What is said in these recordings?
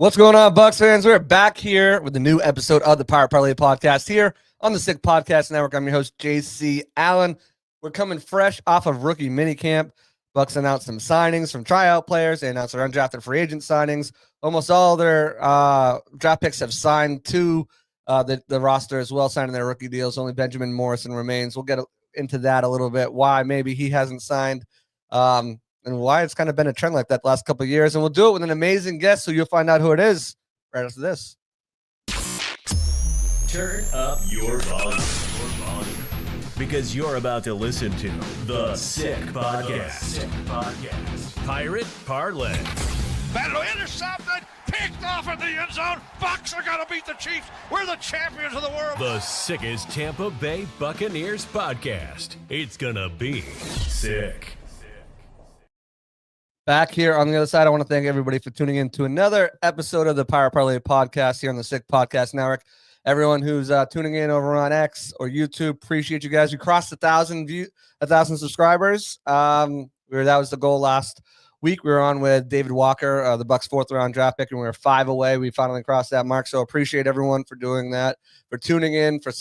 What's going on, Bucs fans? We're back here with a new episode of the Pirate Parlay podcast here on the Sick Podcast Network. I'm your host, JC Allen. We're coming fresh off of rookie minicamp. Bucs announced some signings from tryout players. They announced their undrafted free agent signings. Almost all their draft picks have signed to the roster as well, signing their rookie deals. Only Benjamin Morrison remains. We'll get into that a little bit, why maybe he hasn't signed. And why it's kind of been a trend like that the last couple of years. And we'll do it with an amazing guest, so you'll find out who it is right after this. Turn up your volume. Because you're about to listen to The Sick Podcast. Pirate Parlay. Battle intercepted, picked off in the end zone. Bucs are going to beat the Chiefs. We're the champions of the world. The sickest Tampa Bay Buccaneers podcast. It's going to be sick. Back here on the other side, I want to thank everybody for tuning in to another episode of the Pirate Parlay podcast here on the Sick Podcast Network. Everyone who's tuning in over on X or YouTube, appreciate you guys. We crossed 1,000 subscribers. That was the goal last week. We were on with David Walker, the Bucs 4th round draft pick, and we were 5 away. We finally crossed that mark. So appreciate everyone for doing that, for tuning in, for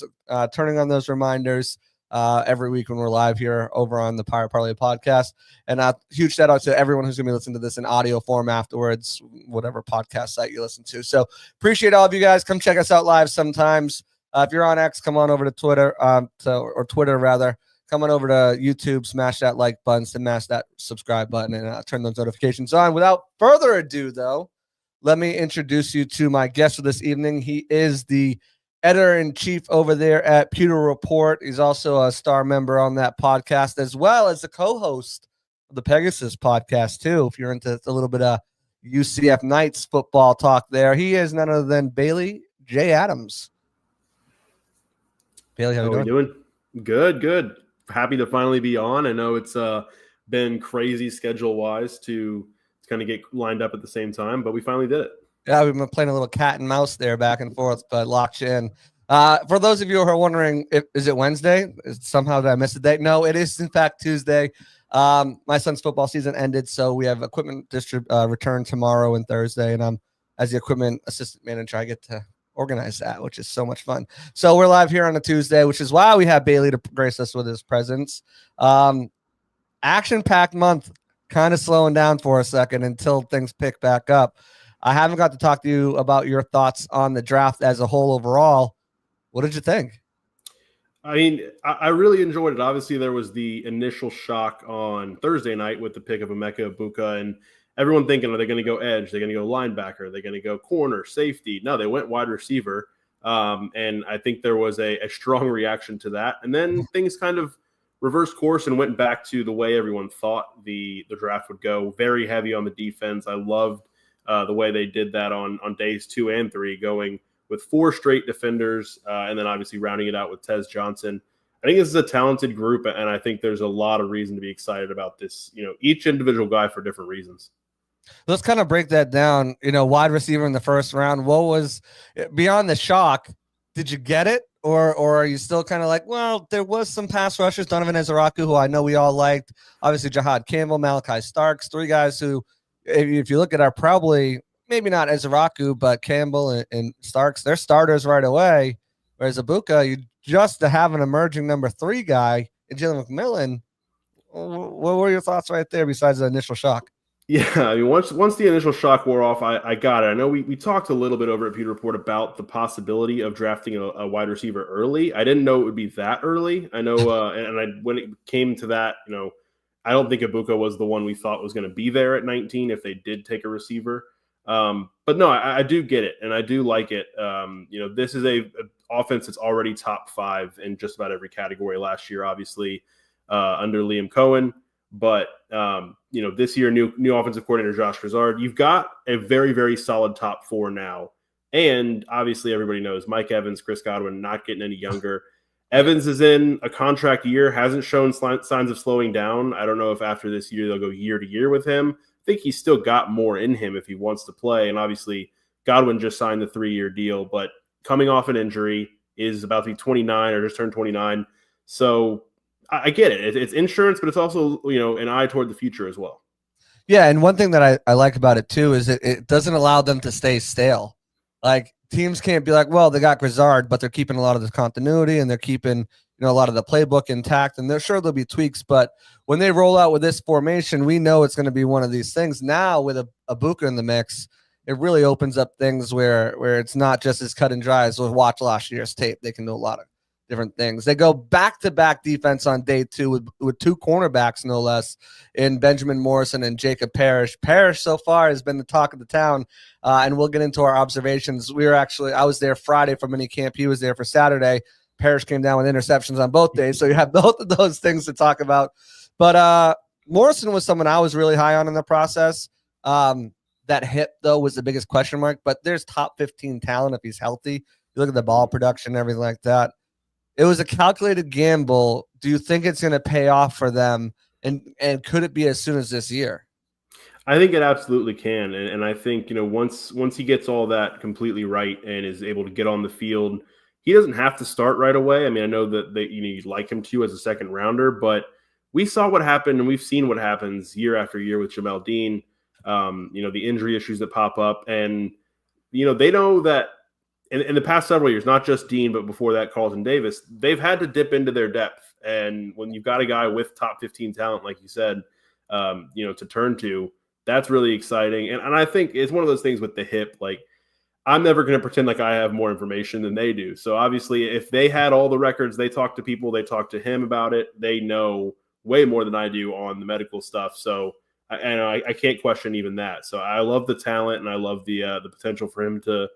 turning on those reminders every week when we're live here over on the Pirate Parlay podcast. And a huge shout out to everyone who's going to be listening to this in audio form afterwards, whatever podcast site you listen to. So appreciate all of you guys. Come check us out live sometimes. If you're on X, come on over to Twitter, or Twitter rather. Come on over to YouTube, smash that like button, smash that subscribe button, and turn those notifications on. Without further ado, though, let me introduce you to my guest for this evening. He is the editor-in-chief over there at Pewter Report. He's also a star member on that podcast, as well as the co-host of the Pegasus podcast, too, if you're into a little bit of UCF Knights football talk there. He is none other than Bailey J. Adams. Bailey, how are you doing? Good. Happy to finally be on. I know it's been crazy schedule-wise to kind of get lined up at the same time, but we finally did it. Yeah, we've been playing a little cat and mouse there back and forth, but locked you in. For those of you who are wondering, is it Wednesday? Somehow did I miss a date? No, it is, in fact, Tuesday. My son's football season ended, so we have equipment return tomorrow and Thursday, and I'm, as the equipment assistant manager, I get to organize that, which is so much fun. So we're live here on a Tuesday, which is why we have Bailey to grace us with his presence. Action-packed month, kind of slowing down for a second until things pick back up. I haven't got to talk to you about your thoughts on the draft as a whole overall. What did you think? I mean, I really enjoyed it. Obviously, there was the initial shock on Thursday night with the pick of Egbuka, and everyone thinking, are they going to go edge? They're going to go linebacker? Are they going to go corner, safety? No, they went wide receiver, and I think there was a strong reaction to that. And then things kind of reversed course and went back to the way everyone thought the draft would go, very heavy on the defense. I loved the way they did that on days 2 and 3, going with 4 straight defenders, and then obviously rounding it out with Tez Johnson. I think this is a talented group, and I think there's a lot of reason to be excited about this. Each individual guy for different reasons. Let's kind of break that down. Wide receiver in the first round. What was beyond the shock? Did you get it, or are you still kind of like, well, there was some pass rushers, Donovan Ezeraku, who I know we all liked. Obviously, Jahad Campbell, Malachi Starks, 3 guys who, if you look at, are probably maybe not Ezeraku, but Campbell and Starks, they're starters right away. Whereas Egbuka, you just to have an emerging number 3 guy in Jalen McMillan. What were your thoughts right there besides the initial shock? Yeah, I mean, once the initial shock wore off, I got it. I know we talked a little bit over at Pewter Report about the possibility of drafting a wide receiver early. I didn't know it would be that early. I know, when it came to that, I don't think Egbuka was the one we thought was going to be there at 19 if they did take a receiver. But no, I do get it, and I do like it. This is a offense that's already top 5 in just about every category last year, obviously, under Liam Cohen. But, this year, new offensive coordinator Josh Grisard, you've got a very, very solid top 4 now. And obviously everybody knows Mike Evans, Chris Godwin, not getting any younger. Evans is in a contract year, hasn't shown signs of slowing down. I don't know if after this year they'll go year to year with him. I think he's still got more in him if he wants to play. And obviously Godwin just signed the 3-year deal, but coming off an injury, is about to be 29 or just turned 29. So I get it. It's insurance, but it's also, an eye toward the future as well. Yeah, and one thing that I like about it too is it doesn't allow them to stay stale. Like teams can't be like, well, they got Grizzard, but they're keeping a lot of the continuity and they're keeping a lot of the playbook intact. And they're sure there'll be tweaks, but when they roll out with this formation, we know it's going to be one of these things. Now with a Egbuka in the mix, it really opens up things where it's not just as cut and dry as we'll watch last year's tape. They can do a lot of different things. They go back-to-back defense on day two with two cornerbacks, no less, in Benjamin Morrison and Jacob Parrish. Parrish so far has been the talk of the town, and we'll get into our observations. I was there Friday for mini camp. He was there for Saturday. Parrish came down with interceptions on both days, so you have both of those things to talk about. But Morrison was someone I was really high on in the process. That hip, though, was the biggest question mark, but there's top 15 talent if he's healthy. You look at the ball production and everything like that. It was a calculated gamble. Do you think it's going to pay off for them? And could it be as soon as this year? I think it absolutely can. And I think, once he gets all that completely right and is able to get on the field, he doesn't have to start right away. I mean, I know that you'd like him to as a second rounder, but we saw what happened and we've seen what happens year after year with Jamel Dean, the injury issues that pop up. And, they know that in the past several years, not just Dean, but before that, Carlton Davis, they've had to dip into their depth. And when you've got a guy with top 15 talent, like you said, to turn to, that's really exciting. And I think it's one of those things with the hip, like I'm never going to pretend like I have more information than they do. So obviously if they had all the records, they talk to people, they talk to him about it. They know way more than I do on the medical stuff. So, I can't question even that. So I love the talent and I love the potential for him to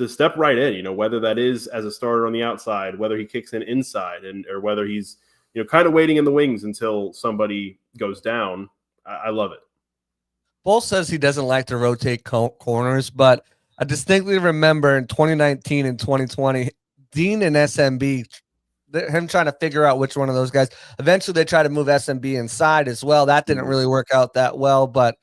step right in, whether that is as a starter on the outside, whether he kicks in inside or whether he's, kind of waiting in the wings until somebody goes down. I love it. Bull says he doesn't like to rotate corners, but I distinctly remember in 2019 and 2020, Dean and SMB, him trying to figure out which one of those guys. Eventually they tried to move SMB inside as well. That didn't really work out that well, but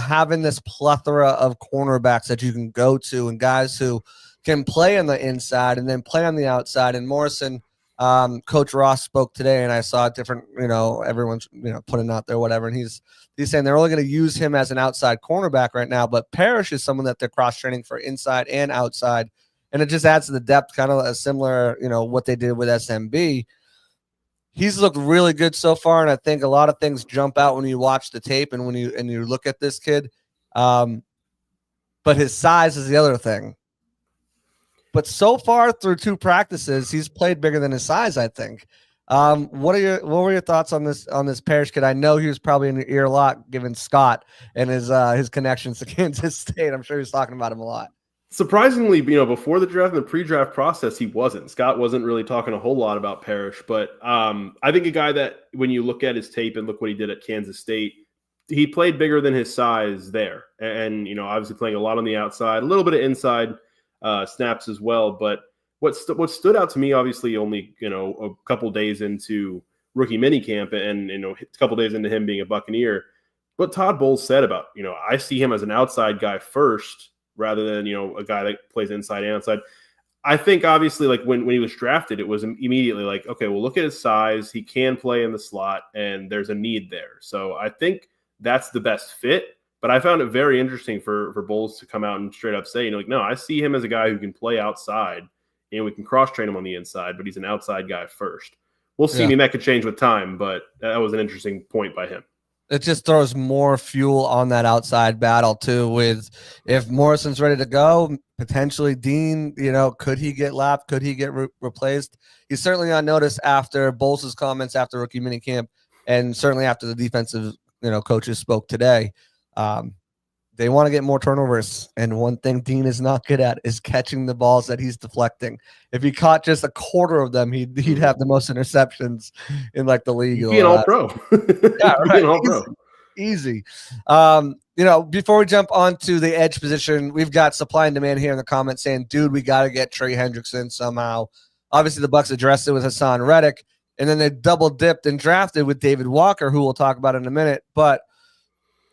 having this plethora of cornerbacks that you can go to and guys who can play on the inside and then play on the outside. And Morrison, Coach Ross spoke today, and I saw different, everyone's, putting out there, whatever. And he's saying they're only going to use him as an outside cornerback right now, but Parrish is someone that they're cross-training for inside and outside. And it just adds to the depth, kind of a similar, what they did with SMB. He's looked really good so far, and I think a lot of things jump out when you watch the tape and when you look at this kid. But his size is the other thing. But so far through two practices, he's played bigger than his size, I think. What were your thoughts on this Parrish kid? I know he was probably in your ear a lot given Scott and his connections to Kansas State. I'm sure he was talking about him a lot. Surprisingly, before the draft and the pre-draft process, he wasn't. Scott wasn't really talking a whole lot about Parrish, but I think a guy that when you look at his tape and look what he did at Kansas State, he played bigger than his size there. And obviously playing a lot on the outside, a little bit of inside snaps as well. But what stood out to me, obviously only, a couple days into rookie minicamp and, a couple days into him being a Buccaneer, what Todd Bowles said about, I see him as an outside guy first, rather than, a guy that plays inside and outside. I think obviously like when he was drafted, it was immediately like, okay, well, look at his size. He can play in the slot and there's a need there. So I think that's the best fit, but I found it very interesting for Bowles to come out and straight up say, no, I see him as a guy who can play outside and we can cross train him on the inside, but he's an outside guy first. We'll see. Yeah. I mean, that could change with time, but that was an interesting point by him. It just throws more fuel on that outside battle too. With if Morrison's ready to go, potentially Dean, could he get lapped? Could he get replaced? He's certainly on notice after Bowles' comments after rookie minicamp, and certainly after the defensive, coaches spoke today. They want to get more turnovers, and one thing Dean is not good at is catching the balls that he's deflecting. If he caught just a quarter of them, he'd have the most interceptions in like the league. He'd be an all-pro. Yeah, right. All-pro. Easy. Before we jump onto the edge position, we've got supply and demand here in the comments saying, dude, we got to get Trey Hendrickson somehow. Obviously, the Bucs addressed it with Hassan Reddick, and then they double dipped and drafted with David Walker, who we'll talk about in a minute. But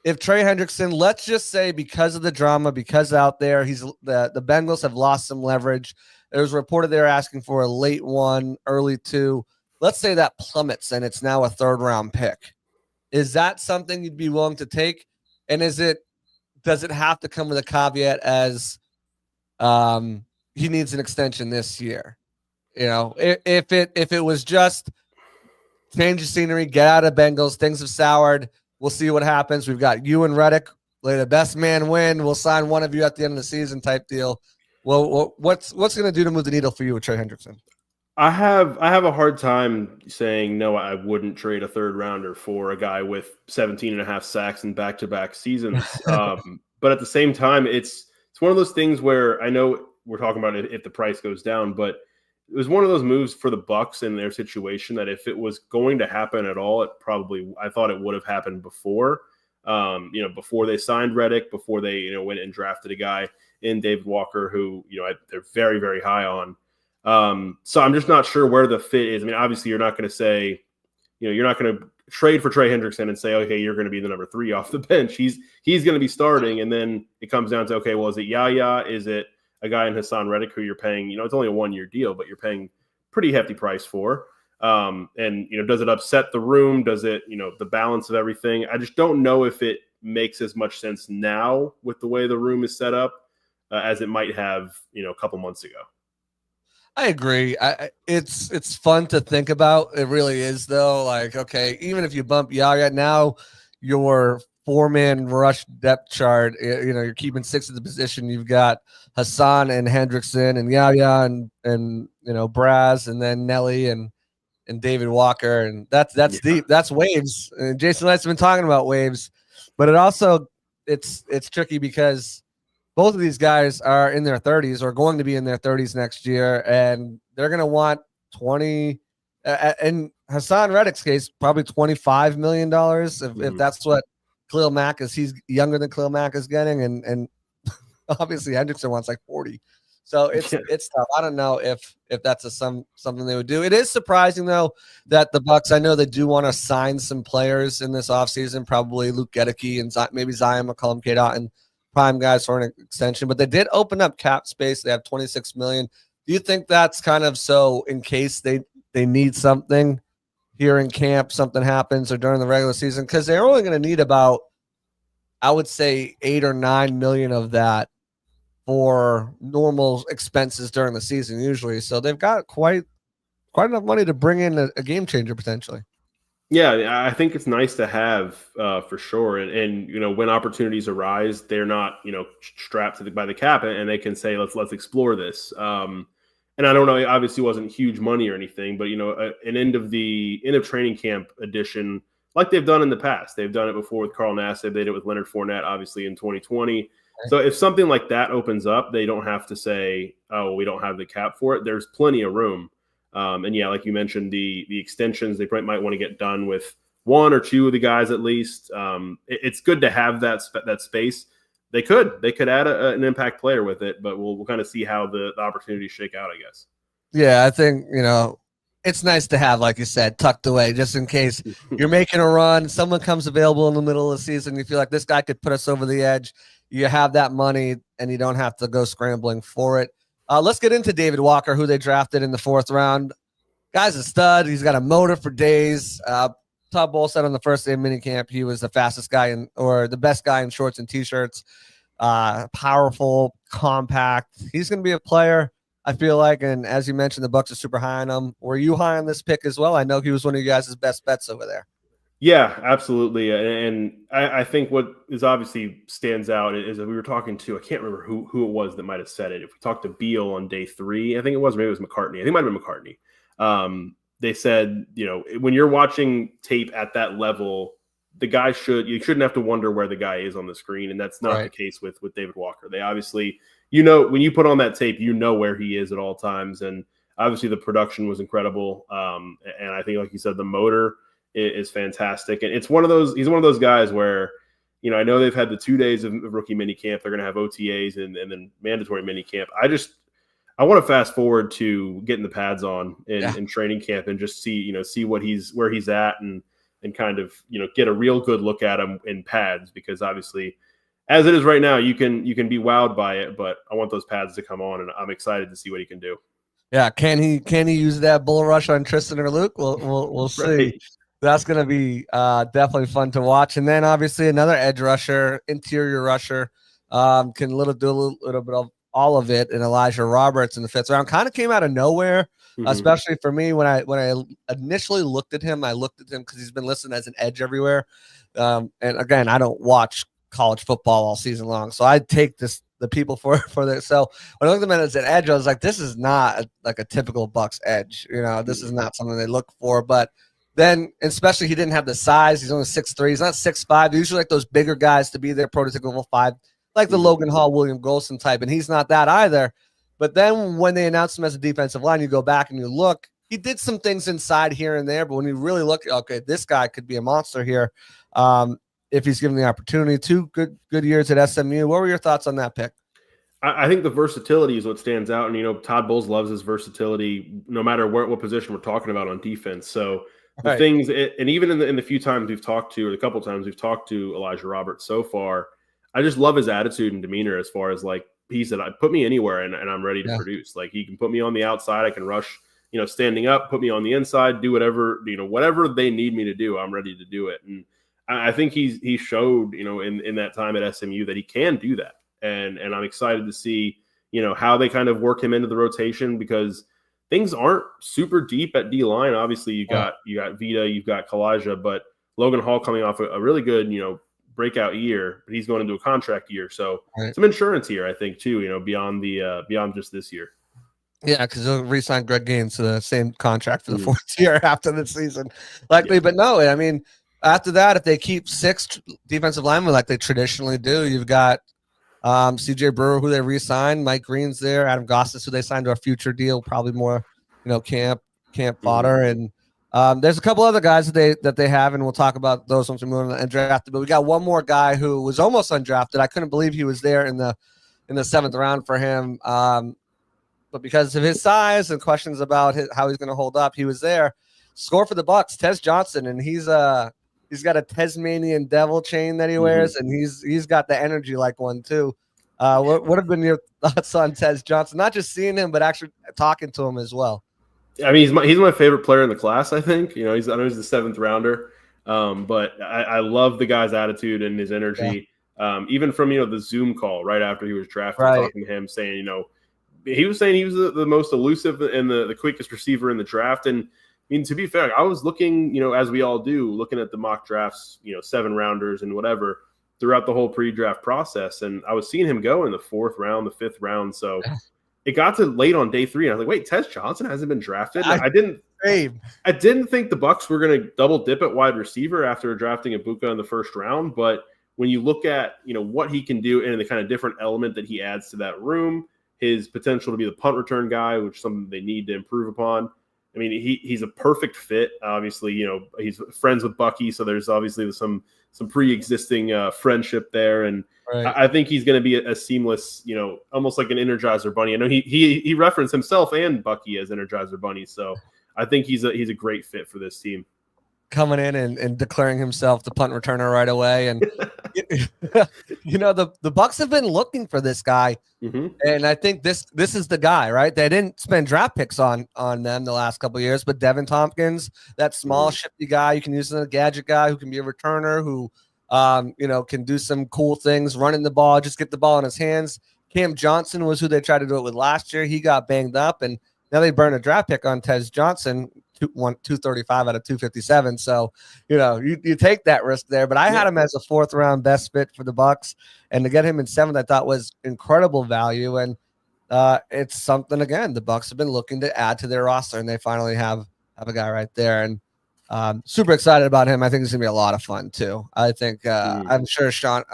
if Trey Hendrickson, let's just say because of the drama, because out there, the Bengals have lost some leverage. It was reported they're asking for a late 1, early 2. Let's say that plummets and it's now a 3rd-round pick. Is that something you'd be willing to take? And does it have to come with a caveat as he needs an extension this year? You know, if it was just change of scenery, get out of Bengals, things have soured. We'll see what happens. We've got you and Reddick. Let the best man win. We'll sign one of you at the end of the season type deal. Well, what's going to do to move the needle for you with Trey Hendrickson? I have a hard time saying no. I wouldn't trade a third rounder for a guy with 17.5 sacks in back-to-back seasons. But at the same time, it's one of those things where I know we're talking about it if the price goes down, but it was one of those moves for the Bucs in their situation that if it was going to happen at all, I thought it would have happened before. Before they signed Reddick, before they went and drafted a guy in David Walker, who they're very, very high on. So I'm just not sure where the fit is. I mean, obviously, you're not going to say, you're not going to trade for Trey Hendrickson and say, okay, you're going to be the number 3 off the bench. He's going to be starting, and then it comes down to, okay, well, is it Yaya? Is it a guy in Hassan Reddick who you're paying? It's only a 1-year deal, but you're paying pretty hefty price for. And does it upset the room? Does it, the balance of everything? I just don't know if it makes as much sense now with the way the room is set up as it might have, a couple months ago. I agree. It's fun to think about. It really is, though. Like, okay, even if you bump Yaya, now your 4-man rush depth chart, you're keeping 6 at the position. You've got Hassan and Hendrickson and Yaya and Braz and then Nelly and David Walker, and that's deep. That's waves. And Jason Light's been talking about waves, but it also it's tricky because both of these guys are in their 30s or going to be in their 30s next year, and they're going to want 20. In Hassan Reddick's case, probably $25 million if that's what Khalil Mack is. He's younger than Khalil Mack is getting, and obviously Hendrickson wants like 40. So it's tough. I don't know if that's something they would do. It is surprising, though, that the Bucs, I know they do want to sign some players in this offseason, probably Luke Gedeke and maybe Zion McCollum, Kate Otten, prime guys for an extension. But they did open up cap space. They have $26 million. Do you think that's kind of so in case they need something here in camp, something happens, or during the regular season? Because they're only going to need about, I would say, 8 or 9 million of that for normal expenses during the season usually. So they've got quite enough money to bring in a game changer potentially. Yeah, I think it's nice to have for sure. And when opportunities arise, they're not, strapped by the cap, and they can say, let's explore this. And I don't know, it obviously wasn't huge money or anything, but an end of training camp edition, like they've done in the past. They've done it before with Carl Nass. They did it with Leonard Fournette, obviously in 2020. So if something like that opens up, they don't have to say, oh, we don't have the cap for it. There's plenty of room. And yeah, like you mentioned, the extensions, they might want to get done with 1 or 2 of the guys at least. It's good to have that space. They could add an impact player with it, but we'll kind of see how the opportunities shake out, I guess. Yeah, I think, it's nice to have, like you said, tucked away just in case you're making a run. Someone comes available in the middle of the season. You feel like this guy could put us over the edge. You have that money and you don't have to go scrambling for it. Let's get into David Walker, who they drafted in the 4th round. Guy's a stud. He's got a motor for days. Todd Bowles said on the first day of minicamp he was the fastest guy or the best guy in shorts and T-shirts. Powerful, compact. He's going to be a player, I feel like. And as you mentioned, the Bucs are super high on him. Were you high on this pick as well? I know he was one of you guys' best bets over there. Yeah, absolutely. And I think what is obviously stands out is that we were talking to, I can't remember who it was that might have said it. If we talked to Beal on day 3, I think it was, maybe it was McCartney. I think it might have been McCartney. They said, when you're watching tape at that level, you shouldn't have to wonder where the guy is on the screen. And that's not the case with David Walker. They obviously, when you put on that tape, where he is at all times. And obviously the production was incredible. And I think, like you said, the motor is fantastic. And he's one of those guys where, I know they've had the 2 days of rookie mini camp. They're going to have OTAs and then mandatory mini camp. I want to fast forward to getting the pads on in training camp and just see where he's at and kind of, get a real good look at him in pads, because obviously as it is right now, you can be wowed by it, but I want those pads to come on and I'm excited to see what he can do. Yeah. Can he use that bull rush on Tristan or Luke? We'll see. That's going to be definitely fun to watch. And then obviously another edge rusher, interior rusher, can do a little bit of all of it. And Elijah Roberts in the 5th round kind of came out of nowhere, especially for me. When I initially looked at him, because he's been listed as an edge everywhere. And again, I don't watch college football all season long, so I take the people for this. So when I looked at him as an edge, I was like, this is not like a typical Bucs edge. This is not something they look for. But then, especially, he didn't have the size. He's only 6'3". He's not 6'5". They usually like those bigger guys to be their prototypical 5, like the Logan Hall, William Golson type, and he's not that either. But then when they announced him as a defensive line, you go back and you look, he did some things inside here and there, but when you really look, okay, this guy could be a monster here if he's given the opportunity. 2 good years at SMU. What were your thoughts on that pick? I think the versatility is what stands out, and Todd Bowles loves his versatility, no matter what position we're talking about on defense. So the things, and even in the few times we've talked to, or the couple times we've talked to Elijah Roberts so far, I just love his attitude and demeanor as far as like he said, put me anywhere and I'm ready to produce. Like he can put me on the outside, I can rush, standing up, put me on the inside, do whatever, whatever they need me to do, I'm ready to do it. And I think he showed, in that time at SMU that he can do that. And I'm excited to see, how they kind of work him into the rotation, because things aren't super deep at D-line. Obviously, you got Vita, you've got Kalijah, but Logan Hall coming off a really good, breakout year, but he's going into a contract year. So some insurance here, I think, too, beyond just this year. Yeah, because they'll re-sign Greg Gaines to the same contract for the 4th year after the season, likely. But no, I mean, after that, if they keep 6 defensive linemen like they traditionally do, you've got CJ Brewer, who they re-signed, Mike Green's there, Adam Gossis, who they signed to a future deal, probably more, camp fodder, and there's a couple other guys that they have, and we'll talk about those once we move on undrafted. But we got one more guy who was almost undrafted. I couldn't believe he was there in the 7th round for him, but because of his size and questions about how he's going to hold up, he was there. Score for the Bucs, Tez Johnson, and he's got a Tasmanian devil chain that he wears, and he's got the energy like one too. What have been your thoughts on Tez Johnson? Not just seeing him, but actually talking to him as well. I mean, he's my favorite player in the class. I think I know he's the 7th rounder, but I love the guy's attitude and his energy. Yeah. Even from the Zoom call right after he was drafted, talking to him, saying he was saying he was the most elusive and the quickest receiver in the draft. And I mean, to be fair, I was looking, as we all do, looking at the mock drafts, 7 rounders and whatever throughout the whole pre-draft process, and I was seeing him go in the 4th round, the 5th round. So. It got to late on day 3, and I was like, "Wait, Tez Johnson hasn't been drafted." I didn't think the Bucs were going to double dip at wide receiver after drafting Egbuka in the 1st round. But when you look at what he can do and the kind of different element that he adds to that room, his potential to be the punt return guy, which is something they need to improve upon. I mean, he's a perfect fit. Obviously, he's friends with Bucky, so there's obviously some pre-existing friendship there, and I think he's going to be a seamless, almost like an Energizer Bunny. I know he referenced himself and Bucky as Energizer Bunny, so I think he's a great fit for this team. Coming in and declaring himself the punt returner right away, and the Bucs have been looking for this guy, and I think this is the guy, right? They didn't spend draft picks on them the last couple of years, but Devin Tompkins, that small shifty guy, you can use as a gadget guy who can be a returner, who can do some cool things, running the ball, just get the ball in his hands. Cam Johnson was who they tried to do it with last year. He got banged up, and now they burned a draft pick on Tez Johnson. 235 out of 257. So, you take that risk there. But I had him as a 4th round best fit for the Bucs, and to get him in 7th, I thought was incredible value. And it's something again the Bucs have been looking to add to their roster, and they finally have a guy right there. And super excited about him. I think it's gonna be a lot of fun too. I think I'm sure Sean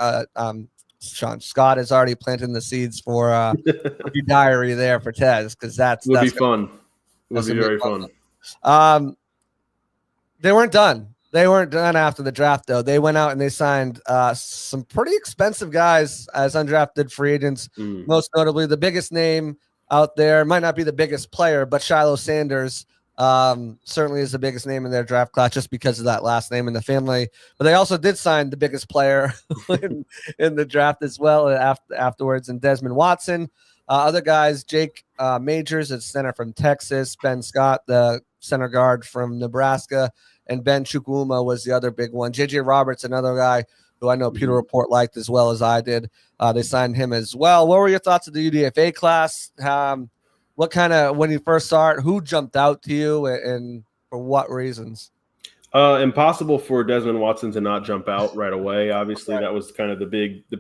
Scott is already planting the seeds for your diary there for Tez, because that's be fun. Would be very fun. They weren't done. They weren't done after the draft, though. They went out and they signed some pretty expensive guys as undrafted free agents. Most notably, the biggest name out there might not be the biggest player, but Shiloh Sanders certainly is the biggest name in their draft class just because of that last name in the family. But they also did sign the biggest player in the draft as well afterwards, and Desmond Watson. Other guys, Jake Majors, at center from Texas, Ben Scott, the center guard from Nebraska, and Ben Chukwuma was the other big one. JJ Roberts, another guy who I know Peter Report liked as well as I did. They signed him as well. What were your thoughts of the UDFA class? What kind of, when you first saw it, who jumped out to you and for what reasons? Impossible for Desmond Watson to not jump out right away. Obviously, that was kind of the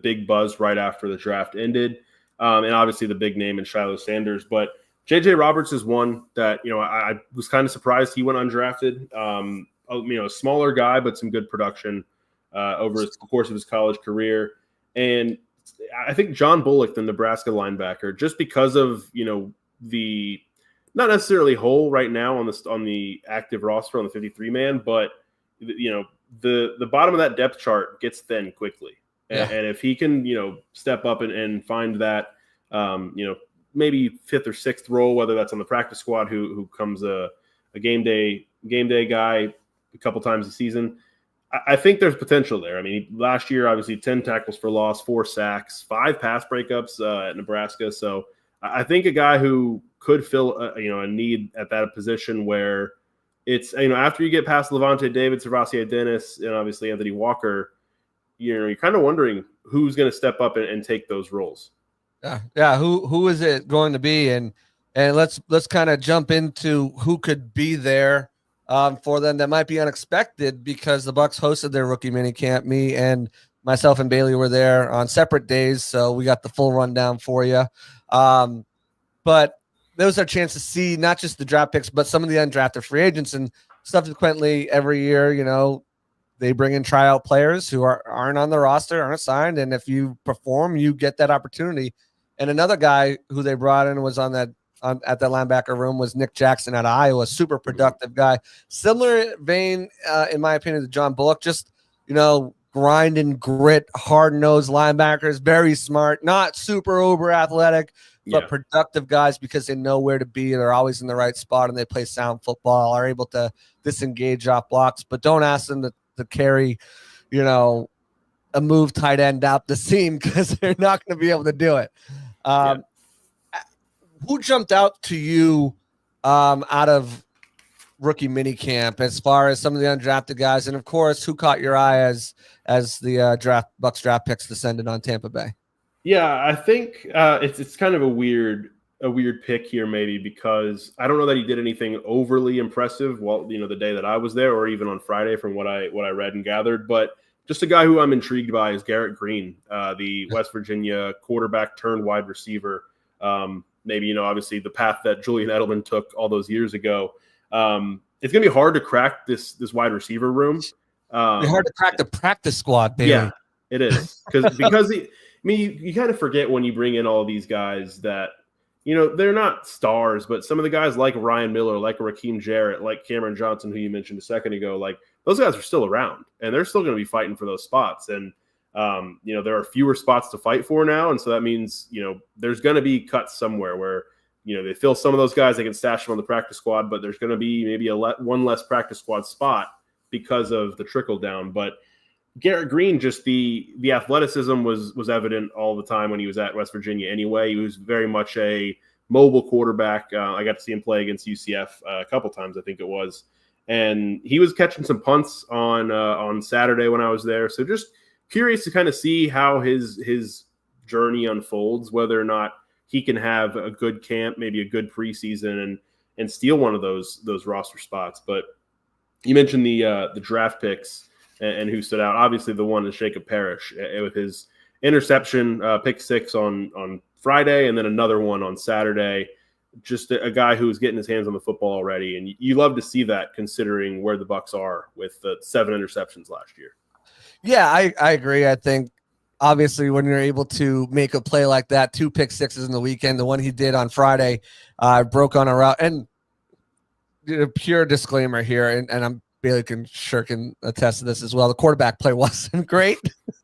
big buzz right after the draft ended. And obviously the big name in Shiloh Sanders. But JJ Roberts is one that, I was kind of surprised he went undrafted. A smaller guy, but some good production over the course of his college career. And I think John Bullock, the Nebraska linebacker, just because of, the not necessarily hole right now on the active roster on the 53-man, but, the bottom of that depth chart gets thin quickly. Yeah. And if he can, step up and find that, maybe fifth or sixth role, whether that's on the practice squad, who comes a game day guy a couple times a season, I think there's potential there. I mean, last year, obviously 10 tackles for loss, 4 sacks, 5 pass breakups at Nebraska. So I think a guy who could fill a need at that position where it's, after you get past Levante David, Servassier Dennis, and obviously Anthony Walker, you're kind of wondering who's going to step up and take those roles. Yeah. Who is it going to be? And let's kind of jump into who could be there for them that might be unexpected, because the Bucs hosted their rookie mini camp. Me and myself and Bailey were there on separate days, so we got the full rundown for you. But there was our chance to see not just the draft picks, but some of the undrafted free agents. And subsequently, every year, they bring in tryout players who aren't on the roster, aren't signed, and if you perform, you get that opportunity. And another guy who they brought in was at that linebacker room was Nick Jackson out of Iowa, super productive guy. Similar vein, in my opinion, to John Bullock, just, grind and grit, hard-nosed linebackers, very smart, not super uber athletic, but productive guys because they know where to be. They're always in the right spot, and they play sound football, are able to disengage off blocks, but don't ask them to carry, a move tight end up the seam, because they're not going to be able to do it. Who jumped out to you out of rookie mini camp as far as some of the undrafted guys, and of course, who caught your eye as the Bucs draft picks descended on Tampa Bay? Yeah, I think it's kind of a weird pick here, maybe, because I don't know that he did anything overly impressive. Well, the day that I was there, or even on Friday, from what I read and gathered, but just a guy who I'm intrigued by is Garrett Green, the West Virginia quarterback turned wide receiver. Maybe, obviously the path that Julian Edelman took all those years ago. It's going to be hard to crack this wide receiver room. It's hard to crack the practice squad, baby. Yeah, it is. Because you kind of forget when you bring in all these guys that, they're not stars, but some of the guys like Ryan Miller, like Raheem Jarrett, like Cameron Johnson, who you mentioned a second ago, like those guys are still around and they're still going to be fighting for those spots. And, there are fewer spots to fight for now. And so that means, there's going to be cuts somewhere where, they fill some of those guys, they can stash them on the practice squad, but there's going to be maybe one less practice squad spot because of the trickle down. But Garrett Green, just the athleticism was evident all the time when he was at West Virginia anyway. He was very much a mobile quarterback. I got to see him play against UCF a couple times, I think it was. And he was catching some punts on Saturday when I was there. So just curious to kind of see how his journey unfolds, whether or not he can have a good camp, maybe a good preseason, and steal one of those roster spots. But you mentioned the draft picks and who stood out. Obviously, the one is Jacob Parrish with his interception, pick 6 on Friday, and then another one on Saturday. Just a guy who's getting his hands on the football already, and you love to see that, considering where the Bucs are with the 7 interceptions last year. Yeah, I agree. I think obviously when you're able to make a play like that, 2 pick 6s in the weekend, the one he did on Friday, broke on a route. And pure disclaimer here, and I'm Bailey can attest to this as well. The quarterback play wasn't great.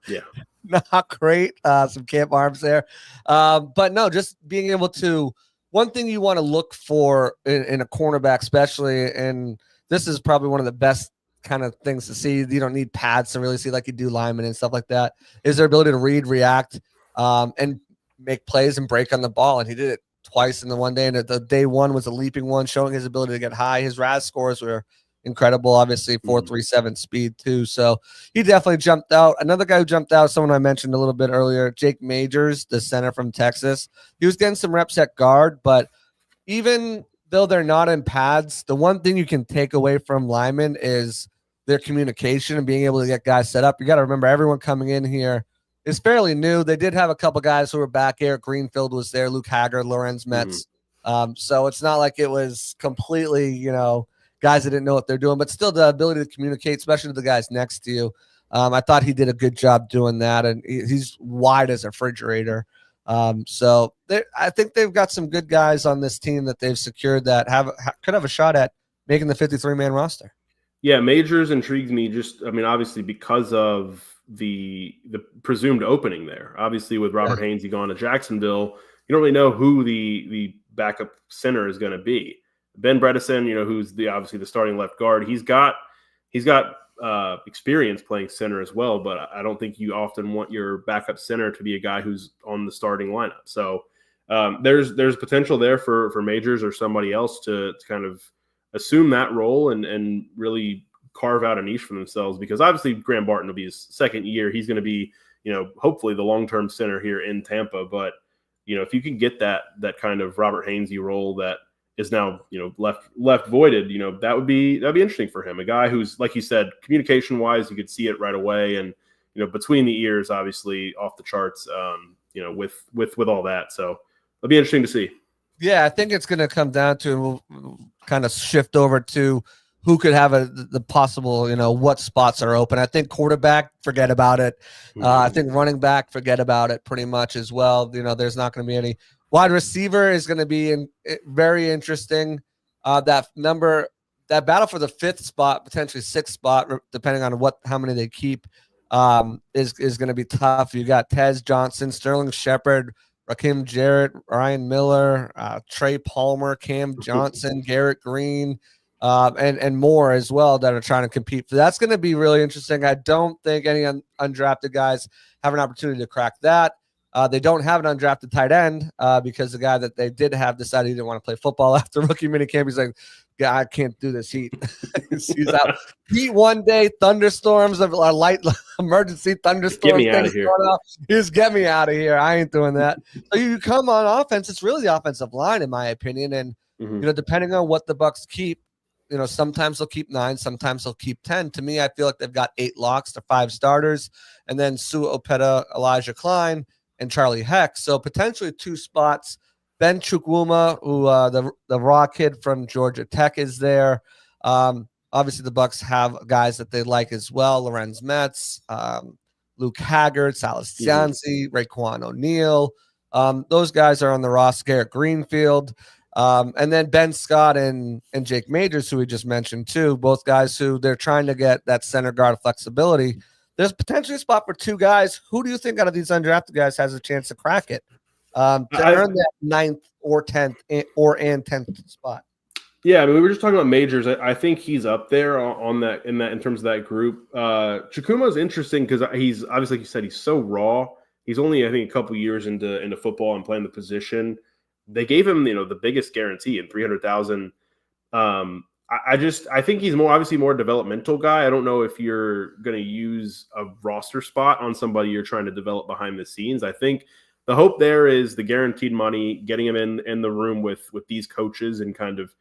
Yeah. Not great. Some camp arms there. But no, just being able to, one thing you want to look for in a cornerback, especially, and this is probably one of the best kind of things to see. You don't need pads to really see like you do linemen and stuff like that, is their ability to read, react, and make plays and break on the ball. And he did it twice in the one day. And the day one was a leaping one, showing his ability to get high. His RAS scores were incredible. Obviously, 4.37 speed too. So he definitely jumped out. Another guy who jumped out, someone I mentioned a little bit earlier, Jake Majors, the center from Texas. He was getting some reps at guard, but even though they're not in pads, the one thing you can take away from linemen is their communication and being able to get guys set up. You got to remember, everyone coming in here is fairly new. They did have a couple guys who were back. Eric Greenfield was there, Luke Haggard, Lorenz Metz. So it's not like it was completely, guys that didn't know what they're doing, but still the ability to communicate, especially to the guys next to you. I thought he did a good job doing that, and he's wide as a refrigerator. So I think they've got some good guys on this team that they've secured that could have a shot at making the 53-man roster. Yeah, Majors intrigues me obviously because of the presumed opening there. Obviously with Robert Hainsey gone to Jacksonville, you don't really know who the backup center is going to be. Ben Bredesen, who's obviously the starting left guard, he's got experience playing center as well, but I don't think you often want your backup center to be a guy who's on the starting lineup. So there's potential there for Majors or somebody else to kind of assume that role and really carve out a niche for themselves, because obviously Graham Barton will be his second year. He's going to be, hopefully the long-term center here in Tampa. But, if you can get that kind of Robert Hainsey role that is now, left voided, that'd be interesting for him. A guy who's, like you said, communication wise, you could see it right away. And, between the ears, obviously off the charts, with all that. So it'll be interesting to see. Yeah, I think it's going to come down to, and we'll kind of shift over to who could have the possible, what spots are open. I think quarterback, forget about it. I think running back, forget about it pretty much as well. There's not going to be any. Wide receiver is going to be very interesting. That battle for the 5th spot, potentially 6th spot, depending on how many they keep, is going to be tough. You got Tez Johnson, Sterling Shepard, Rakim Jarrett, Ryan Miller, Trey Palmer, Cam Johnson, Garrett Green, and more as well that are trying to compete. So that's going to be really interesting. I don't think any undrafted guys have an opportunity to crack that. They don't have an undrafted tight end because the guy that they did have decided he didn't want to play football after rookie minicamp. He's like, "God, I can't do this heat." He's out. Heat one day, thunderstorms of light emergency thunderstorms. Get me out of here. Just get me out of here. I ain't doing that. So you come on offense. It's really the offensive line, in my opinion. And depending on what the Bucs keep, sometimes they'll keep 9, sometimes they'll keep 10. To me, I feel like they've got 8 locks to 5 starters, and then Sue Opeta, Elijah Klein, and Charlie Heck. So potentially 2 spots. Ben Chukwuma, who the raw kid from Georgia Tech, is there. Obviously, the Bucs have guys that they like as well. Lorenz Metz, Luke Haggard, Salas Cianci, Raekwon O'Neal. Those guys are on the roster. Garrett Greenfield. And then Ben Scott and Jake Majors, who we just mentioned too, both guys who they're trying to get that center guard flexibility. There's potentially a spot for 2 guys. Who do you think out of these undrafted guys has a chance to crack it to earn that 9th or 10th or 10th spot? Yeah, we were just talking about Majors. I think he's up there on that in terms of that group. Chukwuma is interesting because he's obviously, like you said, he's so raw. He's only, I think, a couple years into football and playing the position. They gave him, the biggest guarantee in $300,000. I think he's obviously more developmental guy. I don't know if you're going to use a roster spot on somebody you're trying to develop behind the scenes. I think the hope there is the guaranteed money, getting him in the room with these coaches and kind of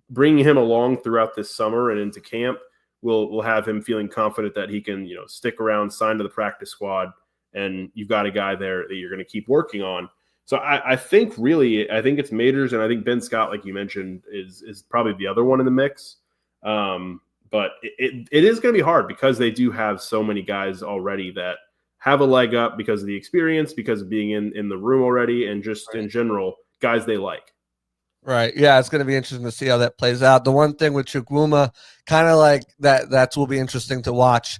bringing him along throughout this summer and into camp will have him feeling confident that he can, stick around, sign to the practice squad, and you've got a guy there that you're going to keep working on. So I think it's Majors, and I think Ben Scott, like you mentioned, is probably the other one in the mix. But it is going to be hard because they do have so many guys already that have a leg up because of the experience, because of being in the room already, and just in general, guys they like. Right. Yeah, it's going to be interesting to see how that plays out. The one thing with Chukwuma, kind of like that will be interesting to watch,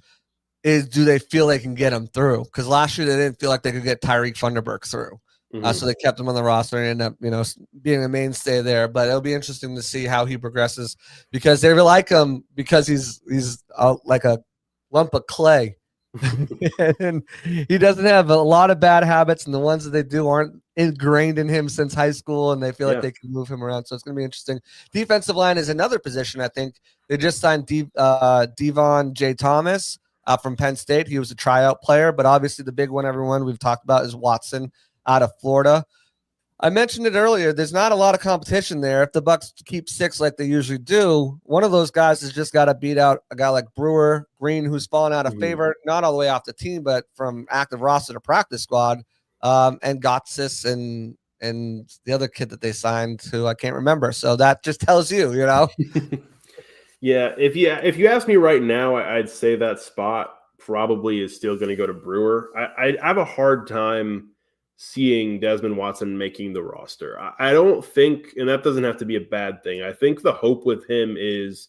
is do they feel they can get him through? Because last year they didn't feel like they could get Tyreek Funderburk through. So they kept him on the roster and ended up, being a mainstay there. But it'll be interesting to see how he progresses because they really like him because he's like a lump of clay And he doesn't have a lot of bad habits, and the ones that they do aren't ingrained in him since high school, and they feel like they can move him around. So it's going to be interesting. Defensive line is another position. I think they just signed Devon J. Thomas from Penn State. He was a tryout player, but obviously the big one everyone we've talked about is Watson out of Florida. I mentioned it earlier. There's not a lot of competition there. If the Bucs keep 6 like they usually do, one of those guys has just got to beat out a guy like Brewer Green, who's fallen out of favor, not all the way off the team, but from active roster to practice squad, and Gotsis and the other kid that they signed, who I can't remember. So that just tells you, you know. Yeah, if you ask me right now, I'd say that spot probably is still going to go to Brewer. I have a hard time seeing Desmond Watson making the roster. I don't think, and that doesn't have to be a bad thing. I think the hope with him is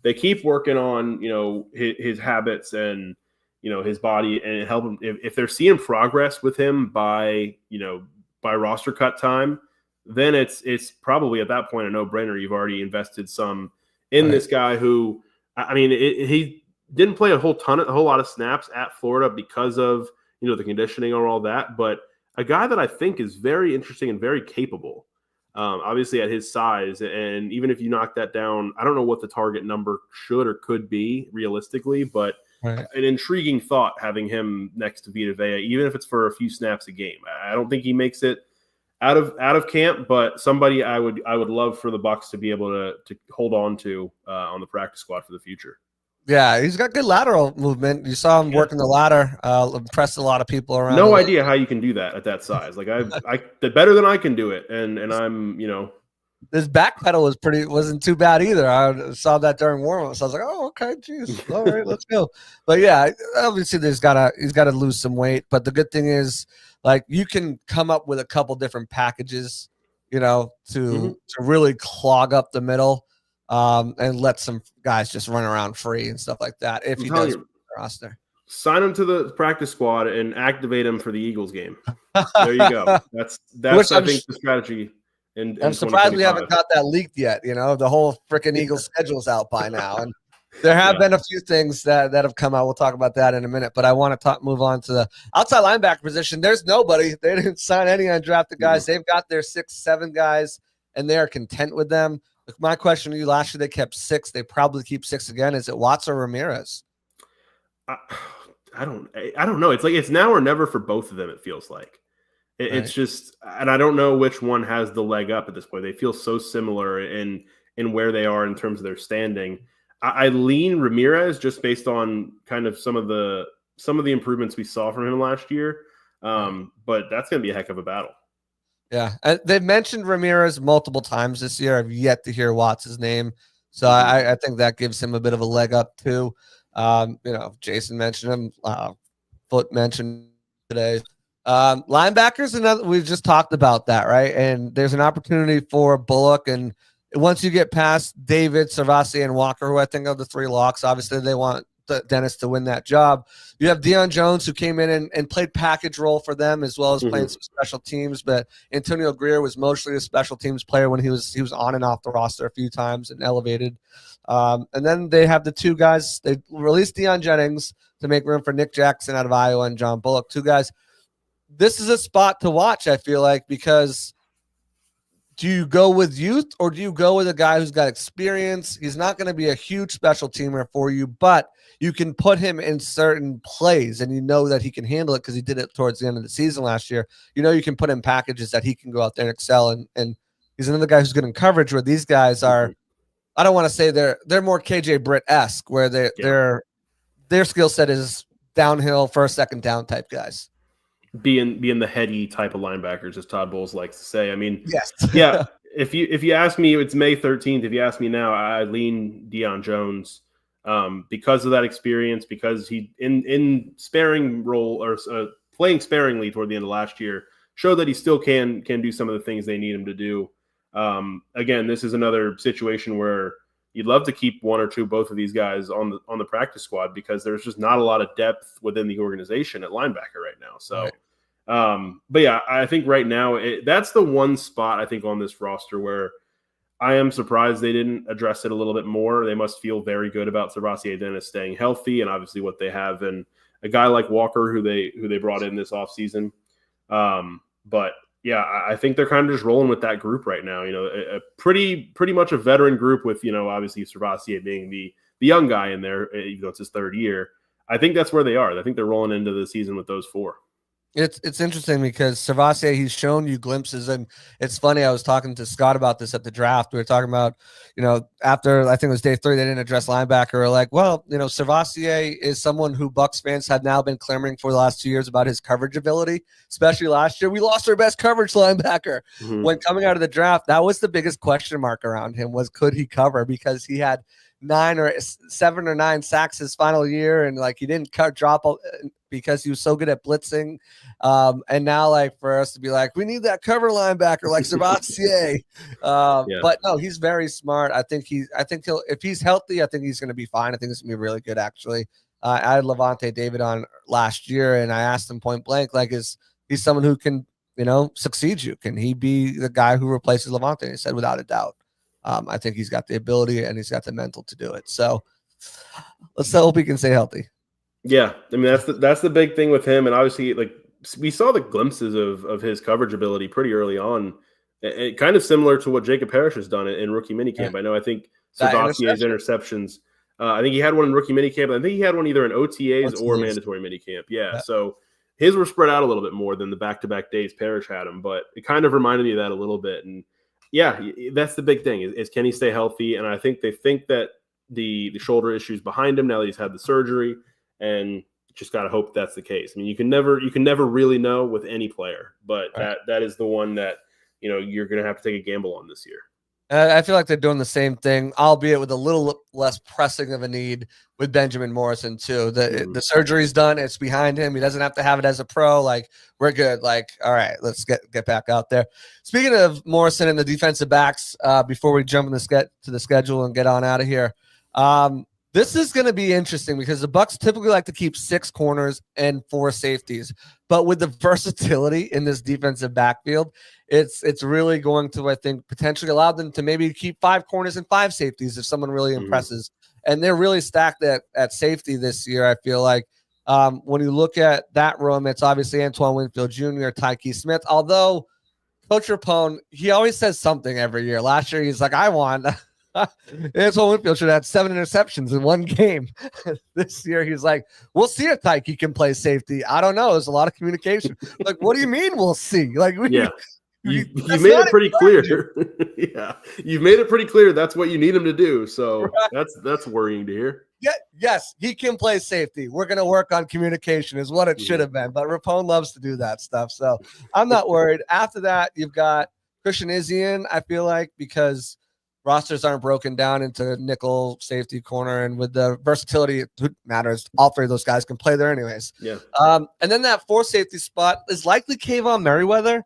they keep working on, you know, his habits and, you know, his body, and help him. If they're seeing progress with him by roster cut time, then it's probably at that point a no-brainer. You've already invested some in this guy who, I mean, he didn't play a whole lot of snaps at Florida because of, you know, the conditioning or all that, but a guy that I think is very interesting and very capable, obviously at his size. And even if you knock that down, I don't know what the target number should or could be realistically, but an intriguing thought having him next to Vita Vea, even if it's for a few snaps a game. I don't think he makes it out of camp, but somebody I would love for the Bucs to be able to hold on to on the practice squad for the future. Yeah, he's got good lateral movement. You saw him working the ladder, impressed a lot of people around. No idea how you can do that at that size. Like I better than I can do it, and I'm, you know. His back pedal wasn't too bad either. I saw that during warm-up, so I was like, oh, okay, geez, all right, let's go. But yeah, obviously he's got to lose some weight. But the good thing is, like, you can come up with a couple different packages, you know, to really clog up the middle. And let some guys just run around free and stuff like that. If he does the roster, sign him to the practice squad and activate him for the Eagles game. There you go. That's I think the strategy. I'm surprised we haven't got that leaked yet. You know, the whole freaking Eagles schedule's out by now, and there have been a few things that have come out. We'll talk about that in a minute, but I want to move on to the outside linebacker position. There's nobody. They didn't sign any undrafted guys. They've got their 6, 7 guys, and they are content with them. Look, my question to you: last year they kept 6. They probably keep 6 again. Is it Watts or Ramirez? I don't know. It's like it's now or never for both of them. It feels like it's just, and I don't know which one has the leg up at this point. They feel so similar in where they are in terms of their standing. I lean Ramirez just based on kind of some of the improvements we saw from him last year. But that's going to be a heck of a battle. Yeah, they've mentioned Ramirez multiple times this year. I've yet to hear Watts' name, so I think that gives him a bit of a leg up too. You know, Jason mentioned him, Foot mentioned today. Linebackers, another. We've just talked about that, right? And there's an opportunity for Bullock, and once you get past David, Servasi, and Walker, who I think are the 3 locks, obviously they want Dennis to win that job. You have Deion Jones, who came in and played package role for them, as well as playing some special teams. But Antonio Greer was mostly a special teams player when he was on and off the roster a few times and elevated. And then they have the 2 guys. They released Deion Jennings to make room for Nick Jackson out of Iowa and John Bullock, 2 guys. This is a spot to watch, I feel like, because do you go with youth or do you go with a guy who's got experience? He's not going to be a huge special teamer for you, but you can put him in certain plays and you know that he can handle it because he did it towards the end of the season last year. You know, you can put in packages that he can go out there and excel. And he's another guy who's good in coverage, where these guys are, I don't want to say they're more KJ Britt-esque, where their skill set is downhill, first, second down type guys. Being the heady type of linebackers, as Todd Bowles likes to say. I mean, yes. Yeah. If you ask me, it's May 13th. If you ask me now, I lean Deion Jones because of that experience, because he in sparing role or playing sparingly toward the end of last year showed that he still can do some of the things they need him to do. Again, this is another situation where you'd love to keep 1 or 2, both of these guys on the practice squad, because there's just not a lot of depth within the organization at linebacker right now. So, but yeah, I think right now that's the one spot I think on this roster where I am surprised they didn't address it a little bit more. They must feel very good about Servasi Dennis staying healthy, and obviously what they have in a guy like Walker who they brought in this offseason. But yeah, I think they're kind of just rolling with that group right now. A pretty much a veteran group with, obviously Servassier being the young guy in there, even though it's his third year. I think that's where they are. I think they're rolling into the season with those four. It's interesting because Servassier, he's shown you glimpses, and it's funny. I was talking to Scott about this at the draft. We were talking about, after I think it was day 3, they didn't address linebacker. We're like, well, Servassier is someone who Bucs fans had now been clamoring for the last 2 years about his coverage ability, especially last year. We lost our best coverage linebacker when coming out of the draft. That was the biggest question mark around him, was could he cover, because he had 7 or 9 sacks his final year, and he didn't drop because he was so good at blitzing. And now for us to be like, we need that cover linebacker like Servassier. But no, he's very smart. I think he'll, if he's healthy, I think he's going to be fine. I think it's going to be really good, actually. I had Levante David on last year, and I asked him point blank, is he someone who can, succeed you? Can he be the guy who replaces Levante? And he said, without a doubt. I think he's got the ability and he's got the mental to do it. So let's hope he can stay healthy. Yeah, I mean that's the big thing with him, and obviously we saw the glimpses of his coverage ability pretty early on, and kind of similar to what Jacob Parrish has done in rookie minicamp. Yeah. I think Servassier's interceptions. I think he had one in rookie minicamp. I think he had one either in OTAs or mandatory minicamp. Yeah, so his were spread out a little bit more than the back-to-back days Parrish had him, but it kind of reminded me of that a little bit. And yeah, that's the big thing is can he stay healthy? And I think they think that the shoulder issues behind him now that he's had the surgery, and just got to hope that's the case. I mean, you can never really know with any player, but that is the one that you're going to have to take a gamble on this year. I feel like they're doing the same thing, albeit with a little less pressing of a need with Benjamin Morrison too. The surgery's done; it's behind him. He doesn't have to have it as a pro. We're good. All right, let's get back out there. Speaking of Morrison and the defensive backs, before we jump to the schedule and get on out of here, this is going to be interesting because the Bucs typically like to keep 6 corners and 4 safeties, but with the versatility in this defensive backfield, it's really going to, I think, potentially allow them to maybe keep 5 corners and 5 safeties if someone really impresses. And they're really stacked at safety this year, I feel like. When you look at that room, it's obviously Antoine Winfield Jr., Tyke Smith, although Coach Rapone, he always says something every year. Last year, he's like, I want – Antoine Winfield should have 7 interceptions in one game. This year, he's like, we'll see if Tyke can play safety. I don't know. There's a lot of communication. What do you mean we'll see? You made it pretty clear. Yeah, you've made it pretty clear that's what you need him to do. So that's worrying to hear. Yeah, yes, he can play safety. We're going to work on communication is what it should have been. But Rapone loves to do that stuff. So I'm not worried. After that, you've got Christian Izien, I feel like, because rosters aren't broken down into nickel, safety, corner, and with the versatility, it matters. All 3 of those guys can play there anyways. Yeah. And then that 4 safety spot is likely Kayvon Merriweather.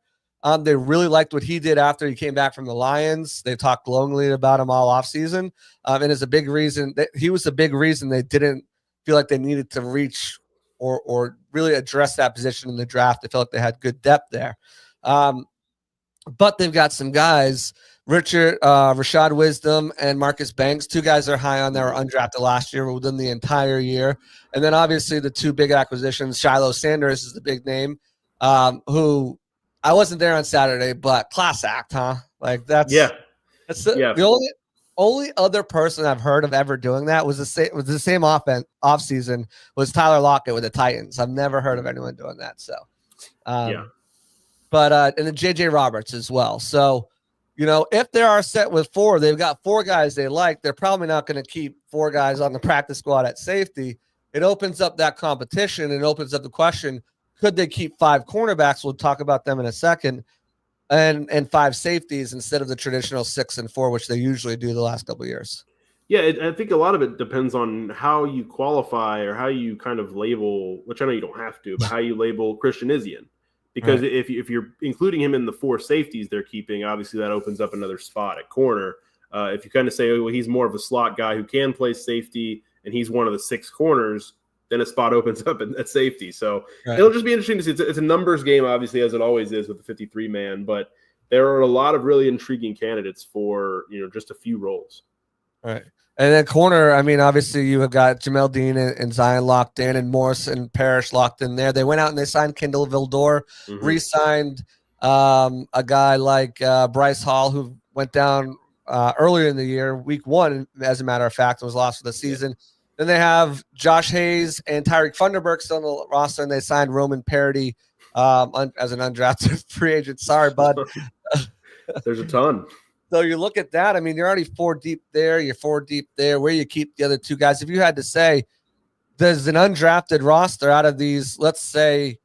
They really liked what he did after he came back from the Lions. They talked glowingly about him all offseason. And it's a big reason that he was a big reason they didn't feel like they needed to reach or really address that position in the draft. They felt like they had good depth there. But they've got some guys, Rashad Wisdom and Marcus Banks. 2 guys are high on there, undrafted last year within the entire year. And then obviously the 2 big acquisitions, Shiloh Sanders is the big name, who I wasn't there on Saturday, but class act, huh? The only other person I've heard of ever doing that was the same off season was Tyler Lockett with the Titans. I've never heard of anyone doing that. So, But and then JJ Roberts as well. So, if they are set with 4, they've got 4 guys they like. They're probably not going to keep 4 guys on the practice squad at safety. It opens up that competition and opens up the question, could they keep 5 cornerbacks? We'll talk about them in a second, and 5 safeties instead of the traditional 6 and 4, which they usually do the last couple of years. Yeah, I think a lot of it depends on how you qualify or how you kind of label, which I know you don't have to, but how you label Christian Izien. Because if you're including him in the 4 safeties they're keeping, obviously that opens up another spot at corner. If you kind of say, well, he's more of a slot guy who can play safety, and he's one of the 6 corners, then a spot opens up at safety. So it'll just be interesting to see. It's a numbers game, obviously, as it always is with the 53-man, but there are a lot of really intriguing candidates for just a few roles. Right. And then corner, I mean, obviously you have got Jamel Dean and Zion locked in and Morris and Parrish locked in there. They went out and they signed Kendall Vildor, re-signed a guy like Bryce Hall, who went down earlier in the year, week 1, as a matter of fact, was lost for the season. Then they have Josh Hayes and Tyreek Funderburk still on the roster, and they signed Roman Parody as an undrafted free agent. Sorry, bud. There's a ton. So you look at that. I mean, you're already 4 deep there. You're 4 deep there. Where you keep the other 2 guys? If you had to say, there's an undrafted roster out of these, let's say,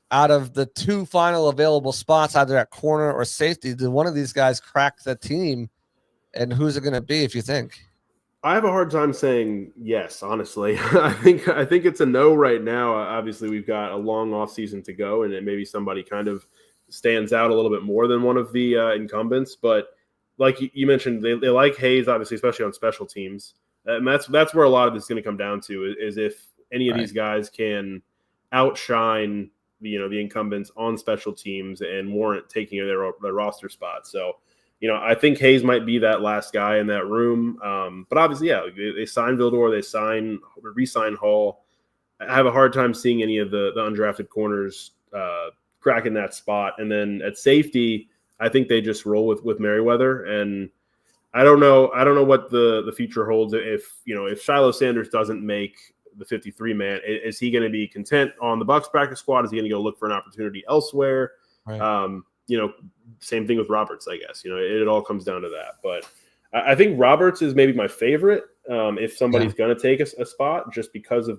out of the 2 final available spots, either at corner or safety, did one of these guys crack the team? And who's it going to be, if you think? I have a hard time saying yes, honestly. I think it's a no right now. Obviously, we've got a long off season to go, and maybe somebody kind of stands out a little bit more than one of the incumbents. But like you mentioned, they like Hayes, obviously, especially on special teams. And that's where a lot of this is going to come down to is if any of these guys can outshine the incumbents on special teams and warrant taking their roster spot. So, I think Hayes might be that last guy in that room. But obviously, they signed Vildor, they re-sign Hall. I have a hard time seeing any of the undrafted corners cracking that spot. And then at safety, I think they just roll with Merriweather. And I don't know what the future holds. If Shiloh Sanders doesn't make the 53-man, is he going to be content on the Bucs practice squad? Is he going to go look for an opportunity elsewhere? Right. Same thing with Roberts, I guess. It all comes down to that. But I think Roberts is maybe my favorite if somebody's going to take a spot, just because of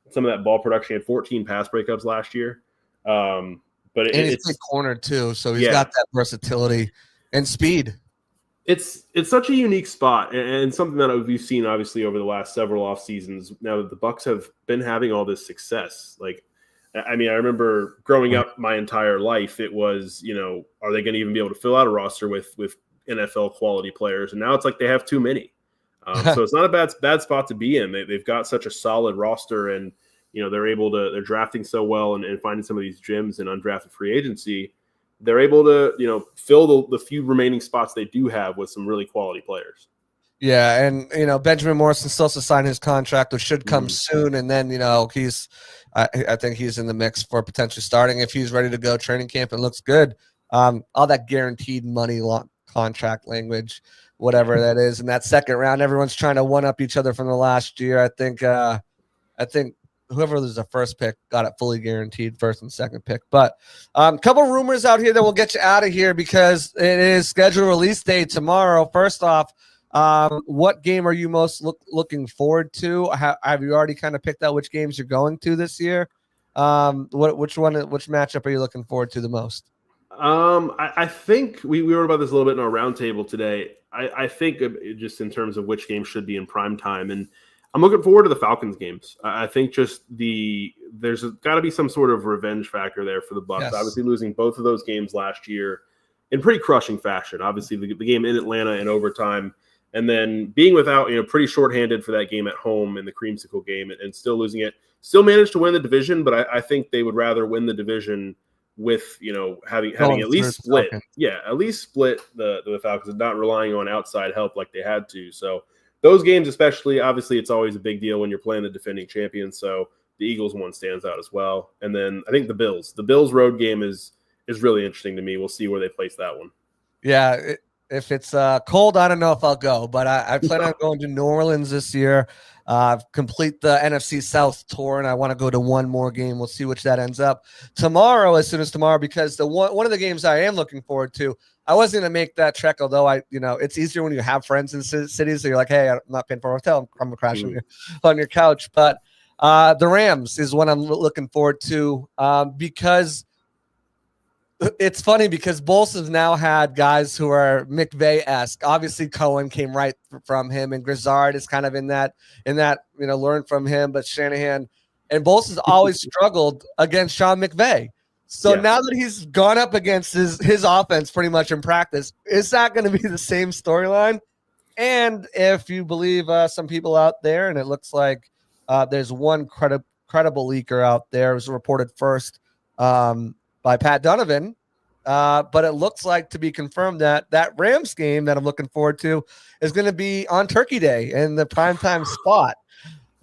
some of that ball production. He had 14 pass breakups last year. But it's a corner too, so he's got that versatility and speed. It's such a unique spot and something that we've seen obviously over the last several off seasons. Now that the Bucs have been having all this success, I remember growing up my entire life, it was, are they going to even be able to fill out a roster with NFL quality players? And now it's like they have too many. So it's not a bad spot to be in. They've got such a solid roster, and they're drafting so well and finding some of these gems in undrafted free agency. They're able to, fill the few remaining spots they do have with some really quality players. Yeah, and Benjamin Morrison still to sign his contract, which should come soon, and then I think he's in the mix for potentially starting if he's ready to go training camp and looks good. All that guaranteed money contract language, whatever that is, in that second round, everyone's trying to one up each other from the last year. I think whoever was the first pick got it fully guaranteed, first and second pick. But a couple rumors out here that will get you out of here because it is scheduled release day tomorrow. First off, what game are you most looking forward to? Have you already kind of picked out which games you're going to this year? Which matchup are you looking forward to the most? I think we wrote about this a little bit in our roundtable today. I think just in terms of which game should be in prime time, and I'm looking forward to the Falcons games. I think just there's got to be some sort of revenge factor there for the Bucs. Yes. Obviously losing both of those games last year in pretty crushing fashion. Obviously the game in Atlanta in overtime, and then being without, pretty shorthanded for that game at home in the creamsicle game and still losing it. Still managed to win the division, but I think they would rather win the division with, having at least split. Yeah, at least split the Falcons and not relying on outside help like they had to. So those games especially, obviously it's always a big deal when you're playing the defending champions. So the Eagles one stands out as well. And then I think the Bills road game is really interesting to me. We'll see where they place that one. Yeah, if it's cold, I don't know if I'll go, but I plan on going to New Orleans this year, complete the NFC South tour, and I want to go to one more game. We'll see which that ends up tomorrow, as soon as tomorrow, because one of the games I am looking forward to, I wasn't going to make that trek, although it's easier when you have friends in cities, so you're like, hey, I'm not paying for a hotel, I'm going to crash on your couch. But the Rams is what I'm looking forward to because it's funny because Bulls has now had guys who are McVay-esque. Obviously, Cohen came right from him, and Grizzard is kind of in that learn from him. But Shanahan and Bulls has always struggled against Sean McVay. So now that he's gone up against his offense pretty much in practice, is that going to be the same storyline? And if you believe some people out there, and it looks like there's one credible leaker out there, it was reported first by Pat Donovan, but it looks like to be confirmed that Rams game that I'm looking forward to is going to be on Turkey Day in the primetime spot.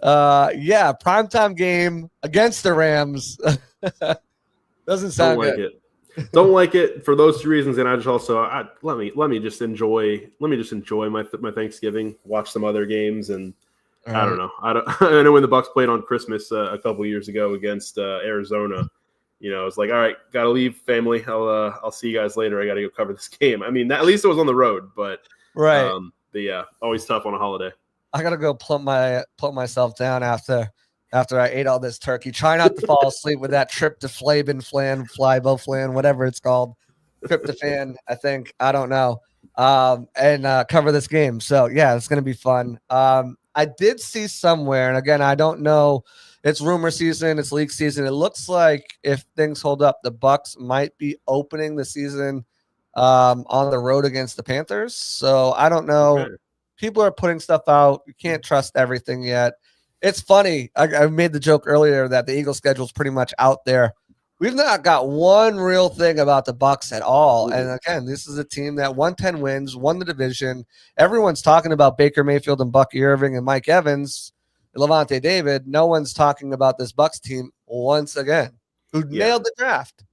Primetime game against the Rams. Doesn't sound Don't like good. it. Don't like it for those two reasons, and I just also let me just enjoy my Thanksgiving, watch some other games, and All I right. don't know. I know when the Bucs played on Christmas a couple years ago against Arizona, it's like, all right, gotta leave, family. I'll see you guys later. I gotta go cover this game. I mean, at least it was on the road, but Right. Always tough on a holiday. I gotta go plump myself down after I ate all this turkey. Try not to fall asleep with that flan, whatever it's called, tryptophan. I think, I don't know, and cover this game. So yeah, it's gonna be fun. I did see somewhere, and again, I don't know. It's rumor season, it's league season. It looks like if things hold up, the Bucs might be opening the season on the road against the Panthers. So I don't know. Okay. People are putting stuff out. You can't trust everything yet. It's funny. I made the joke earlier that the Eagles schedule is pretty much out there. We've not got one real thing about the Bucs at all. And again, this is a team that won 10 wins, won the division. Everyone's talking about Baker Mayfield and Bucky Irving and Mike Evans, Levante David. No one's talking about this Bucs team once again, who nailed the draft.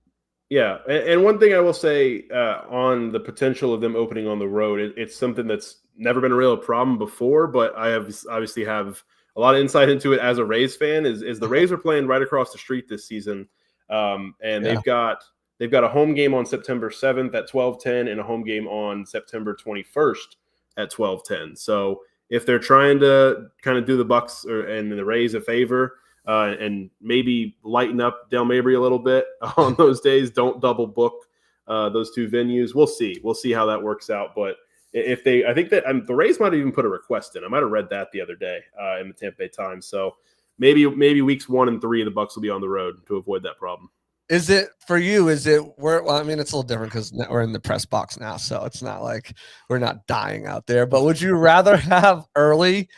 Yeah, and one thing I will say on the potential of them opening on the road, it's something that's never been a real problem before, but I obviously have a lot of insight into it as a Rays fan. Is the Rays are playing right across the street this season, and they've got a home game on September 7th at 12:10 and a home game on September 21st at 12:10. So if they're trying to kind of do the Bucs and the Rays a favor, and maybe lighten up Del Mabry a little bit on those days, don't double book those two venues. We'll see. We'll see how that works out. But I think that the Rays might have even put a request in. I might have read that the other day in the Tampa Bay Times. So maybe weeks 1 and 3, the Bucs will be on the road to avoid that problem. Is it for you? Is it where? Well, I mean, it's a little different because we're in the press box now, so it's not like we're not dying out there. But would you rather have early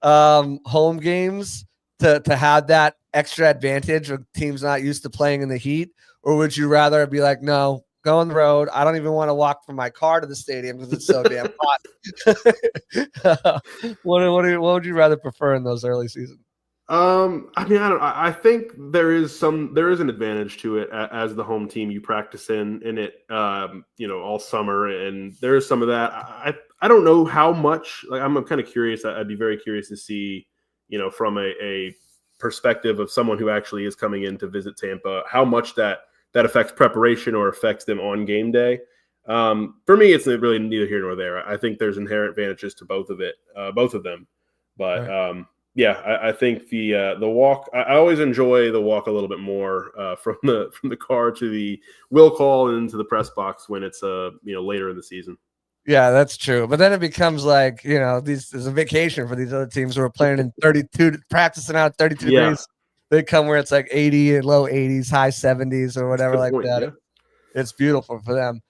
home games to have that extra advantage of teams not used to playing in the heat, or would you rather be like, no, go on the road? I don't even want to walk from my car to the stadium because it's so damn hot. What would you rather prefer in those early seasons? I mean, I think there is an advantage to it as the home team. You practice in it, all summer, and there is some of that. I don't know how much. Like, I'm kind of curious. I'd be very curious to see, from a perspective of someone who actually is coming in to visit Tampa, how much that affects preparation or affects them on game day. For me, it's really neither here nor there. I think there's inherent advantages to both of them, but. Right. I think the walk. I always enjoy the walk a little bit more from the car to the will call and into the press box when it's later in the season. Yeah, that's true. But then it becomes like there's a vacation for these other teams who are playing in 32, practicing out 32 degrees. They come where it's like 80 and low 80s, high 70s or whatever like that. Yeah. It's beautiful for them.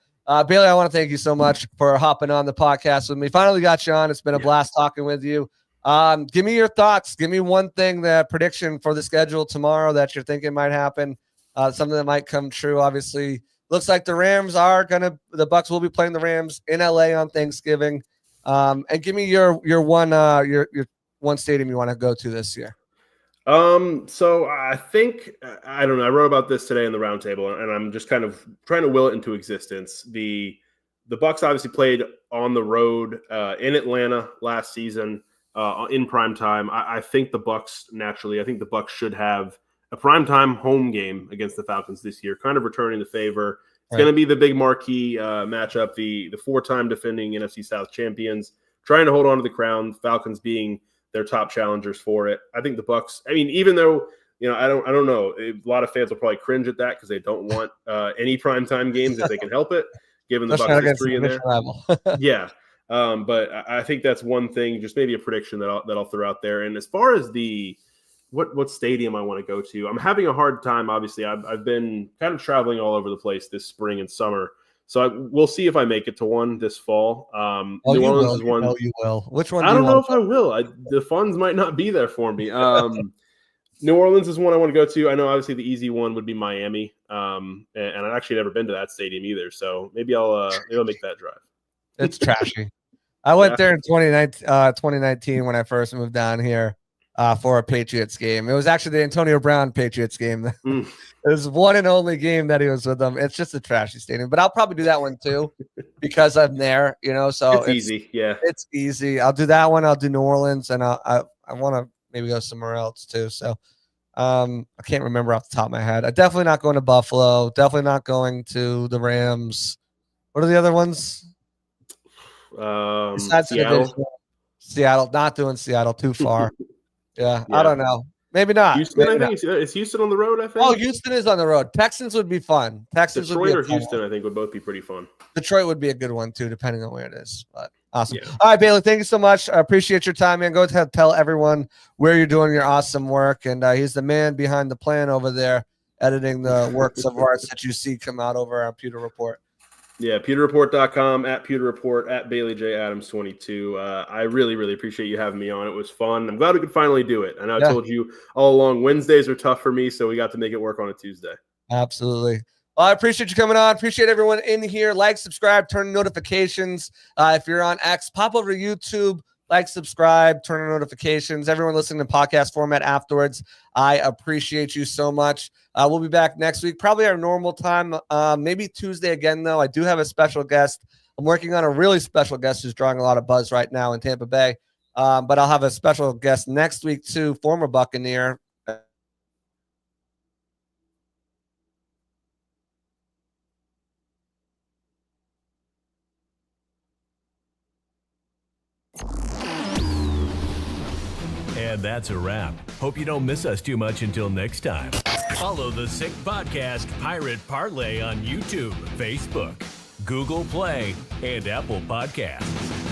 Bailey, I want to thank you so much for hopping on the podcast with me. Finally got you on. It's been a blast talking with you. Give me your thoughts. Give me one thing, the prediction for the schedule tomorrow that you're thinking might happen. Something that might come true. Obviously, looks like the Bucs will be playing the Rams in LA on Thanksgiving. And give me your one stadium you want to go to this year. So I think, I don't know. I wrote about this today in the roundtable, and I'm just kind of trying to will it into existence. The Bucs obviously played on the road in Atlanta last season. In prime time, I think the Bucs should have a primetime home game against the Falcons this year, kind of returning the favor. It's going to be the big marquee matchup, the 4-time defending NFC South champions, trying to hold on to the crown, Falcons being their top challengers for it. I think the Bucs, I mean, even though, I don't know, a lot of fans will probably cringe at that because they don't want any primetime games if they can help it, given the Bucs history in there. Yeah. But I think that's one thing, just maybe a prediction that I'll throw out there. And as far as what stadium I want to go to, I'm having a hard time. Obviously, I've been kind of traveling all over the place this spring and summer, so we'll see if I make it to one this fall. New Orleans is one. You will. Which one? I don't know if I will. The funds might not be there for me. New Orleans is one I want to go to. I know obviously the easy one would be Miami, and I've actually never been to that stadium either. So maybe I'll make that drive. It's trashy. I went there in 2019 when I first moved down here for a Patriots game. It was actually the Antonio Brown Patriots game. It was one and only game that he was with them. It's just a trashy stadium, but I'll probably do that one too because I'm there. So it's easy. Yeah, it's easy. I'll do that one. I'll do New Orleans, and I want to maybe go somewhere else too. So I can't remember off the top of my head. I'm definitely not going to Buffalo. Definitely not going to the Rams. What are the other ones? Besides Seattle, not doing Seattle, too far. Yeah, I don't know. Maybe not. Houston, Maybe I think. Is Houston on the road, I think? Oh, Houston is on the road. Texans would be fun. Detroit or Houston, I think, would both be pretty fun. Detroit would be a good one, too, depending on where it is. But awesome. Yeah. All right, Bailey, thank you so much. I appreciate your time, man. Go ahead and tell everyone where you're doing your awesome work. And he's the man behind the plan over there, editing the works of arts that you see come out over our Pewter Report. Yeah, pewterreport.com, at Pewter Report, at Bailey J. Adams 22. I really, really appreciate you having me on. It was fun. I'm glad we could finally do it. I know I told you all along Wednesdays are tough for me, so we got to make it work on a Tuesday. Absolutely. Well, I appreciate you coming on. Appreciate everyone in here. Like, subscribe, turn notifications. If you're on X, pop over to YouTube. Like, subscribe, turn on notifications. Everyone listening in podcast format afterwards, I appreciate you so much. We'll be back next week, probably our normal time, maybe Tuesday again, though. I do have a special guest. I'm working on a really special guest who's drawing a lot of buzz right now in Tampa Bay. But I'll have a special guest next week, too, former Buccaneer. And that's a wrap. Hope you don't miss us too much until next time. Follow the Sick Podcast Pirate Parlay on YouTube, Facebook, Google Play, and Apple Podcasts.